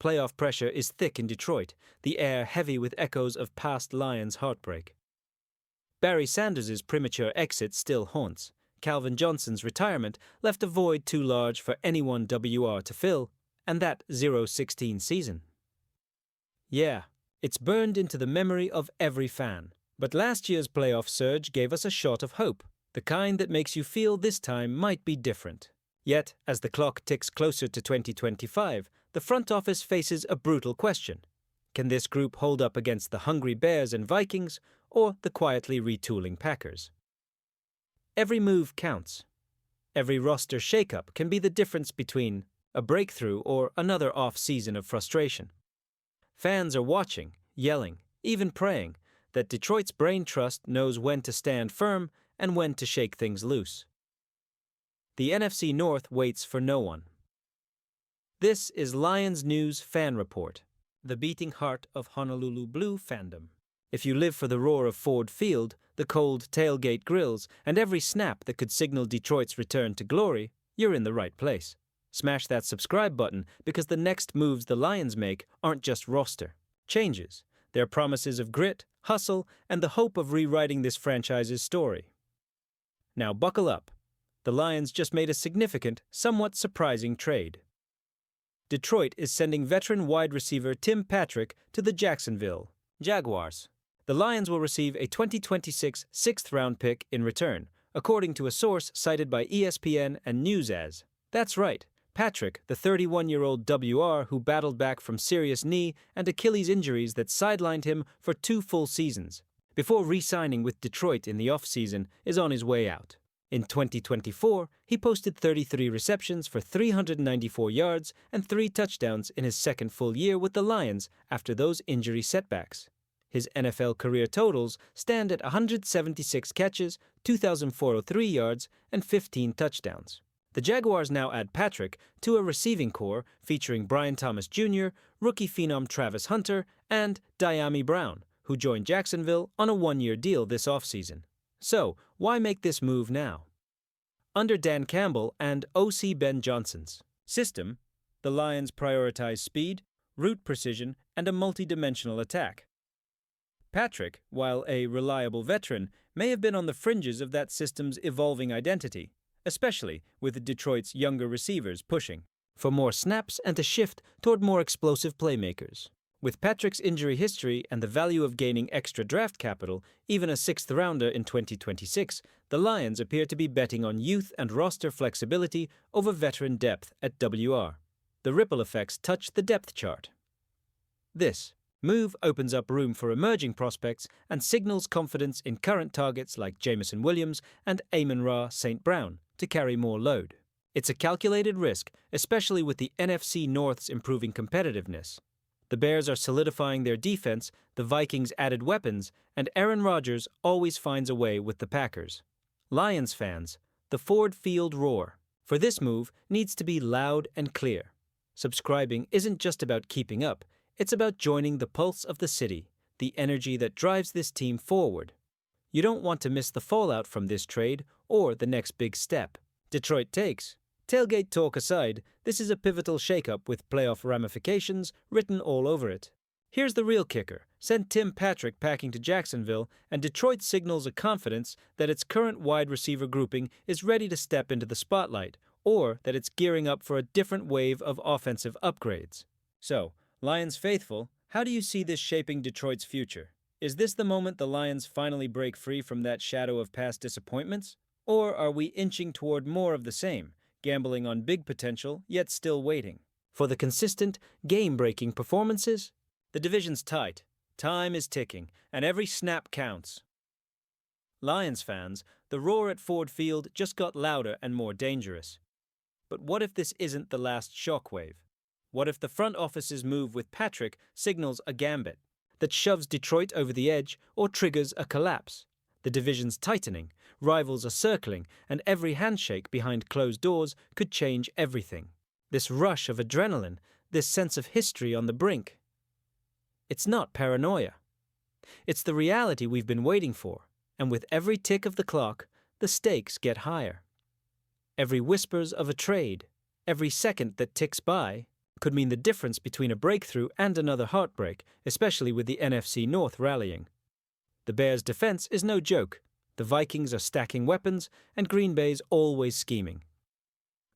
playoff pressure is thick in Detroit, the air heavy with echoes of past Lions heartbreak. Barry Sanders' premature exit still haunts. Calvin Johnson's retirement left a void too large for any one WR to fill, and that 0-16 season. Yeah, it's burned into the memory of every fan. But last year's playoff surge gave us a shot of hope, the kind that makes you feel this time might be different. Yet, as the clock ticks closer to 2025, the front office faces a brutal question. Can this group hold up against the hungry Bears and Vikings, or the quietly retooling Packers? Every move counts. Every roster shakeup can be the difference between a breakthrough or another off-season of frustration. Fans are watching, yelling, even praying that Detroit's brain trust knows when to stand firm and when to shake things loose. The NFC North waits for no one. This is Lions News Fan Report, the beating heart of Honolulu Blue fandom. If you live for the roar of Ford Field, the cold tailgate grills, and every snap that could signal Detroit's return to glory, you're in the right place. Smash that subscribe button because the next moves the Lions make aren't just roster changes. They're promises of grit, hustle, and the hope of rewriting this franchise's story. Now buckle up. The Lions just made a significant, somewhat surprising trade. Detroit is sending veteran wide receiver Tim Patrick to the Jacksonville Jaguars. The Lions will receive a 2026 sixth-round pick in return, according to a source cited by ESPN and News. That's right, Patrick, the 31-year-old WR who battled back from serious knee and Achilles injuries that sidelined him for 2 full seasons, before re-signing with Detroit in the offseason, is on his way out. In 2024, he posted 33 receptions for 394 yards and 3 touchdowns in his second full year with the Lions after those injury setbacks. His NFL career totals stand at 176 catches, 2,403 yards, and 15 touchdowns. The Jaguars now add Patrick to a receiving corps featuring Brian Thomas Jr., rookie phenom Travis Hunter, and Dyami Brown, who joined Jacksonville on a 1-year deal this offseason. So, why make this move now? Under Dan Campbell and OC Ben Johnson's system, the Lions prioritize speed, route precision, and a multi-dimensional attack. Patrick, while a reliable veteran, may have been on the fringes of that system's evolving identity, especially with Detroit's younger receivers pushing for more snaps and a shift toward more explosive playmakers. With Patrick's injury history and the value of gaining extra draft capital, even a 6th-rounder in 2026, the Lions appear to be betting on youth and roster flexibility over veteran depth at WR. The ripple effects touch the depth chart. This move opens up room for emerging prospects and signals confidence in current targets like Jameson Williams and Amon-Ra St. Brown to carry more load. It's a calculated risk, especially with the NFC North's improving competitiveness. The Bears are solidifying their defense, the Vikings added weapons, and Aaron Rodgers always finds a way with the Packers. Lions fans, the Ford Field roar for this move needs to be loud and clear. Subscribing isn't just about keeping up, it's about joining the pulse of the city, the energy that drives this team forward. You don't want to miss the fallout from this trade or the next big step. Detroit takes. Tailgate talk aside, this is a pivotal shakeup with playoff ramifications written all over it. Here's the real kicker. Send Tim Patrick packing to Jacksonville, and Detroit signals a confidence that its current wide receiver grouping is ready to step into the spotlight, or that it's gearing up for a different wave of offensive upgrades. So, Lions faithful, how do you see this shaping Detroit's future? Is this the moment the Lions finally break free from that shadow of past disappointments? Or are we inching toward more of the same, gambling on big potential, yet still waiting for the consistent, game-breaking performances? The division's tight, time is ticking, and every snap counts. Lions fans, the roar at Ford Field just got louder and more dangerous. But what if this isn't the last shockwave? What if the front office's move with Patrick signals a gambit that shoves Detroit over the edge or triggers a collapse? The division's tightening, rivals are circling, and every handshake behind closed doors could change everything. This rush of adrenaline, this sense of history on the brink. It's not paranoia. It's the reality we've been waiting for, and with every tick of the clock, the stakes get higher. Every whispers of a trade, every second that ticks by, could mean the difference between a breakthrough and another heartbreak, especially with the NFC North rallying. The Bears' defense is no joke. The Vikings are stacking weapons, and Green Bay's always scheming.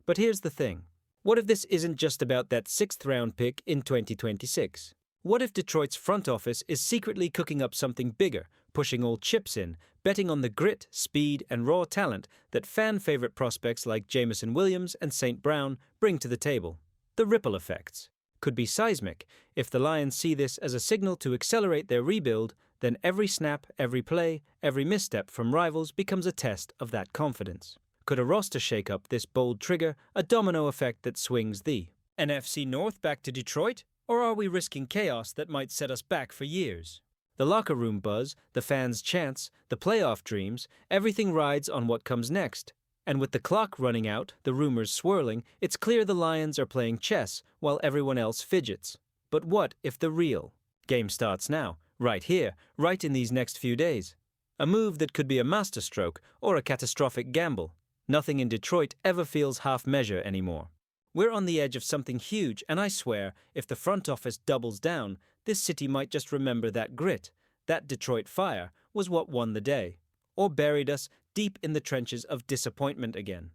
But here's the thing. What if this isn't just about that 6th-round pick in 2026? What if Detroit's front office is secretly cooking up something bigger, pushing all chips in, betting on the grit, speed, and raw talent that fan-favorite prospects like Jameson Williams and St. Brown bring to the table? The ripple effects could be seismic. If the Lions see this as a signal to accelerate their rebuild, then every snap, every play, every misstep from rivals becomes a test of that confidence. Could a roster shakeup this bold trigger a domino effect that swings the NFC North back to Detroit? Or are we risking chaos that might set us back for years? The locker room buzz, the fans' chants, the playoff dreams, everything rides on what comes next. And with the clock running out, the rumors swirling, it's clear the Lions are playing chess while everyone else fidgets. But what if the real game starts now, right here, right in these next few days? A move that could be a masterstroke or a catastrophic gamble. Nothing in Detroit ever feels half-measure anymore. We're on the edge of something huge, and I swear, if the front office doubles down, this city might just remember that grit, that Detroit fire, was what won the day, or buried us deep in the trenches of disappointment again.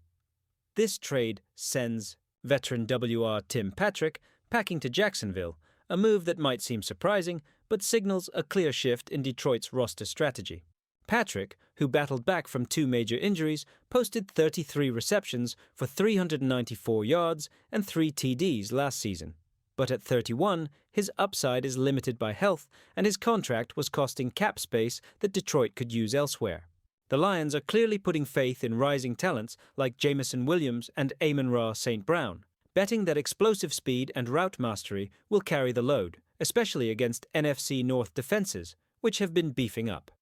This trade sends veteran WR Tim Patrick packing to Jacksonville, a move that might seem surprising, but signals a clear shift in Detroit's roster strategy. Patrick, who battled back from 2 major injuries, posted 33 receptions for 394 yards and 3 TDs last season. But at 31, his upside is limited by health, and his contract was costing cap space that Detroit could use elsewhere. The Lions are clearly putting faith in rising talents like Jameson Williams and Amon-Ra St. Brown, betting that explosive speed and route mastery will carry the load, especially against NFC North defenses, which have been beefing up.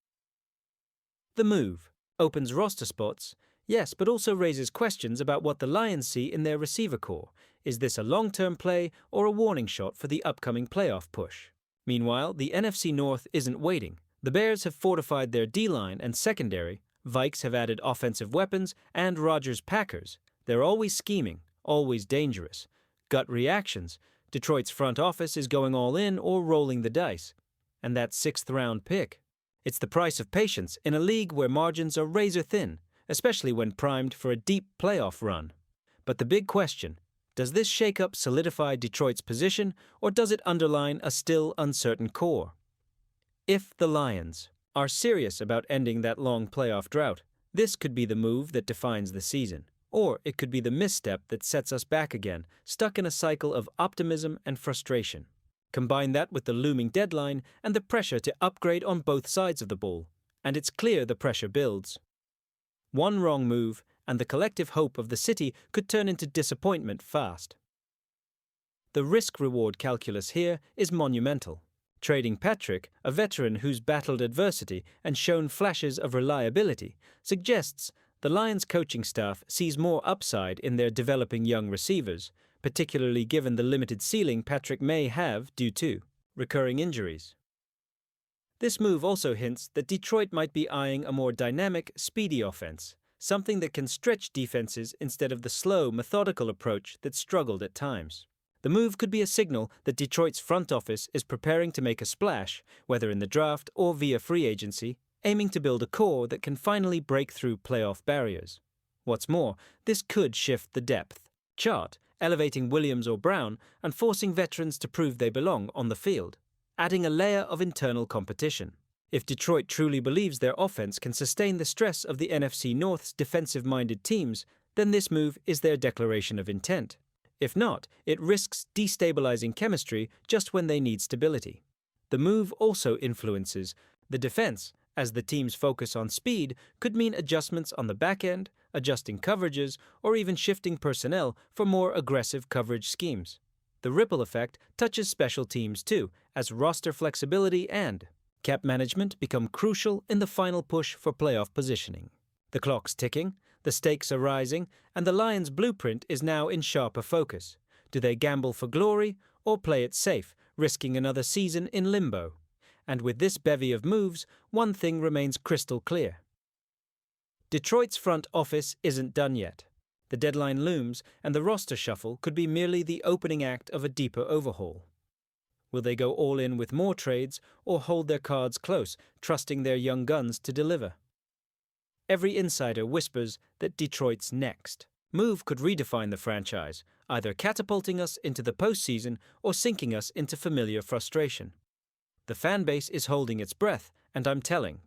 The move opens roster spots, yes, but also raises questions about what the Lions see in their receiver core. Is this a long-term play or a warning shot for the upcoming playoff push? Meanwhile, the NFC North isn't waiting. The Bears have fortified their D-line and secondary, Vikes have added offensive weapons, and Rodgers' Packers. They're always scheming, always dangerous. Gut reactions. Detroit's front office is going all in or rolling the dice. And that 6th-round pick. It's the price of patience in a league where margins are razor-thin, especially when primed for a deep playoff run. But the big question, does this shakeup solidify Detroit's position, or does it underline a still uncertain core? If the Lions are serious about ending that long playoff drought, this could be the move that defines the season. Or it could be the misstep that sets us back again, stuck in a cycle of optimism and frustration. Combine that with the looming deadline and the pressure to upgrade on both sides of the ball, and it's clear the pressure builds. One wrong move, and the collective hope of the city could turn into disappointment fast. The risk-reward calculus here is monumental. Trading Patrick, a veteran who's battled adversity and shown flashes of reliability, suggests the Lions coaching staff sees more upside in their developing young receivers, particularly given the limited ceiling Patrick may have due to recurring injuries. This move also hints that Detroit might be eyeing a more dynamic, speedy offense, something that can stretch defenses instead of the slow, methodical approach that struggled at times. The move could be a signal that Detroit's front office is preparing to make a splash, whether in the draft or via free agency, aiming to build a core that can finally break through playoff barriers. What's more, this could shift the depth chart, elevating Williams or Brown and forcing veterans to prove they belong on the field, adding a layer of internal competition. If Detroit truly believes their offense can sustain the stress of the NFC North's defensive-minded teams, then this move is their declaration of intent. If not, it risks destabilizing chemistry just when they need stability. The move also influences the defense, as the team's focus on speed could mean adjustments on the back end, adjusting coverages, or even shifting personnel for more aggressive coverage schemes. The ripple effect touches special teams too, as roster flexibility and cap management become crucial in the final push for playoff positioning. The clock's ticking, the stakes are rising, and the Lions' blueprint is now in sharper focus. Do they gamble for glory or play it safe, risking another season in limbo? And with this bevy of moves, one thing remains crystal clear. Detroit's front office isn't done yet. The deadline looms, and the roster shuffle could be merely the opening act of a deeper overhaul. Will they go all in with more trades or hold their cards close, trusting their young guns to deliver? Every insider whispers that Detroit's next move could redefine the franchise, either catapulting us into the postseason or sinking us into familiar frustration. The fan base is holding its breath, and I'm telling